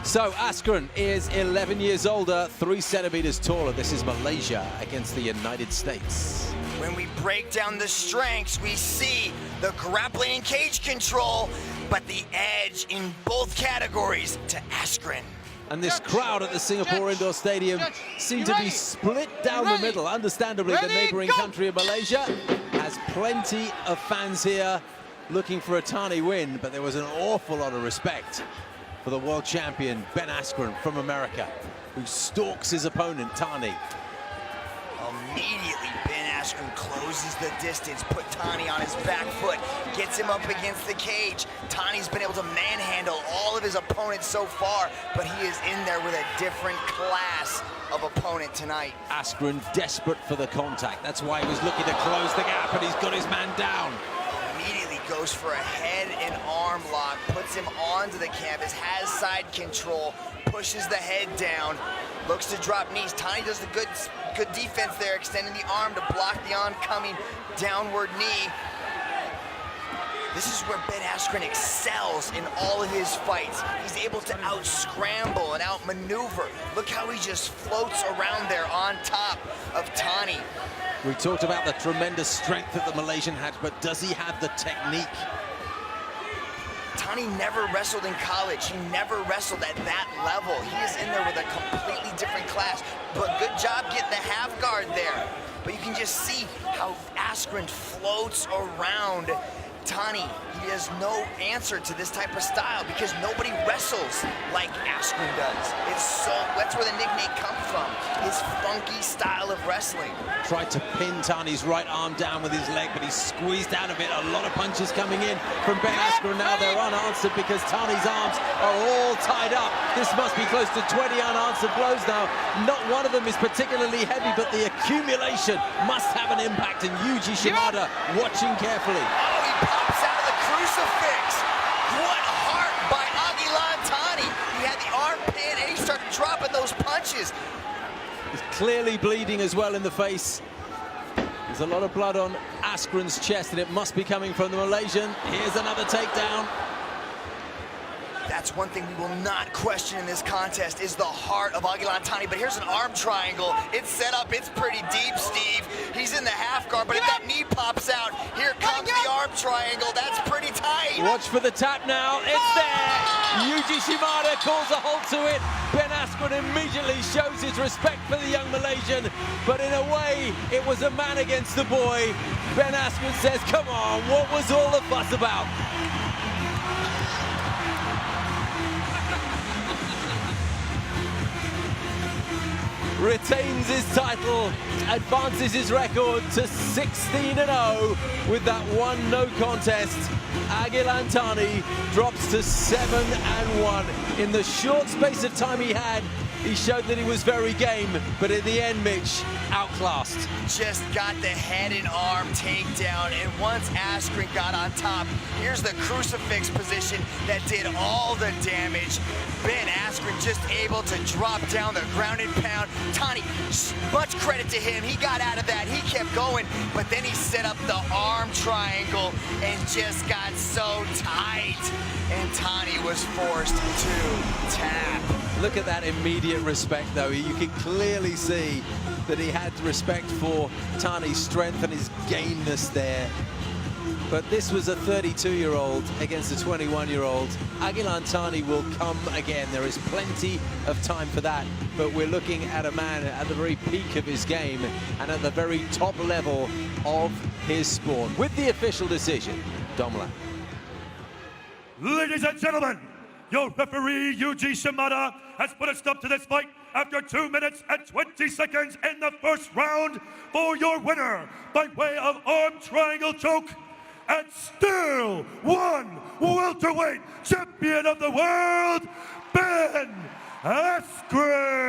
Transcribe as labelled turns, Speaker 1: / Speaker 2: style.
Speaker 1: So Askren is 11 years older, 3 centimeters taller. This is Malaysia against the United States.
Speaker 2: When we break down the strengths, we see the grappling and cage control, but the edge in both categories to Askren.
Speaker 1: And this crowd at the Singapore Indoor Stadium seemed to be split down the middle. Understandably, the neighboring country of Malaysia has plenty of fans here looking for a Thani win, but there was an awful lot of respect for the world champion, Ben Askren from America, who stalks his opponent, Thani.
Speaker 2: Immediately, Ben Askren closes the distance, put Thani on his back foot, gets him up against the cage. Thani's been able to manhandle all of his opponents so far, but he is in there with a different class of opponent tonight.
Speaker 1: Askren desperate for the contact. That's why he was looking to close the gap, and he's got his man down.
Speaker 2: Immediately goes for a head and arm lock, puts him onto the canvas, has side control, pushes the head down, looks to drop knees. Thani does the good defense there, extending the arm to block the oncoming downward knee. This is where Ben Askren excels in all of his fights. He's able to out-scramble and out-maneuver. Look how he just floats around there on top of Thani.
Speaker 1: We talked about the tremendous strength that the Malaysian had, but does he have the technique?
Speaker 2: Thani never wrestled in college. He never wrestled at that level. He is in there with a completely different class, but good job getting the half guard there. But you can just see how Askren floats around Thani. He has no answer to this type of style because nobody wrestles like Askren does. That's where the nickname comes from, his funky style of wrestling.
Speaker 1: Tried to pin Thani's right arm down with his leg, but he's squeezed out of it. A lot of punches coming in from Ben Askren. Now they're unanswered because Thani's arms are all tied up. This must be close to 20 unanswered blows now. Not one of them is particularly heavy, but the accumulation must have an impact, and Yuji Shimada watching carefully.
Speaker 2: He pops out of the crucifix. What heart by Agilan Thani. He had the arm pin and he started dropping those punches.
Speaker 1: He's clearly bleeding as well in the face. There's a lot of blood on Askren's chest, and it must be coming from the Malaysian. Here's another takedown.
Speaker 2: That's one thing we will not question in this contest is the heart of Agilan Thani. But here's an arm triangle. It's set up. It's pretty deep, Steve. He's in the half guard, but if that knee pops out, here comes the arm triangle. That's pretty tight.
Speaker 1: Watch for the tap now. It's there. Yuji Shimada calls a halt to it. Ben Askren immediately shows his respect for the young Malaysian, but in a way, it was a man against the boy. Ben Askren says, come on, what was all the fuss about? Retains his title, advances his record to 16-0 with that one no contest. Agilan Thani drops to 7-1. In the short space of time he had, he showed that he was very game, but in the end, Mitch, outclassed.
Speaker 2: Just got the head and arm takedown, and once Askren got on top, here's the crucifix position that did all the damage. Ben Askren just able to drop down the ground and pound. Thani, much credit to him. He got out of that. He kept going, but then he set up the arm triangle and just got so tight, and Thani was forced to tap.
Speaker 1: Look at that immediate respect, though. You can clearly see that he had respect for Thani's strength and his gameness there. But this was a 32-year-old against a 21-year-old. Agilan Thani will come again. There is plenty of time for that. But we're looking at a man at the very peak of his game and at the very top level of his sport. With the official decision, Dom Lam.
Speaker 3: Ladies and gentlemen, your referee, Yuji Shimada, has put a stop to this fight after 2 minutes and 20 seconds in the first round for your winner by way of arm triangle choke, and still one welterweight champion of the world, Ben Askren.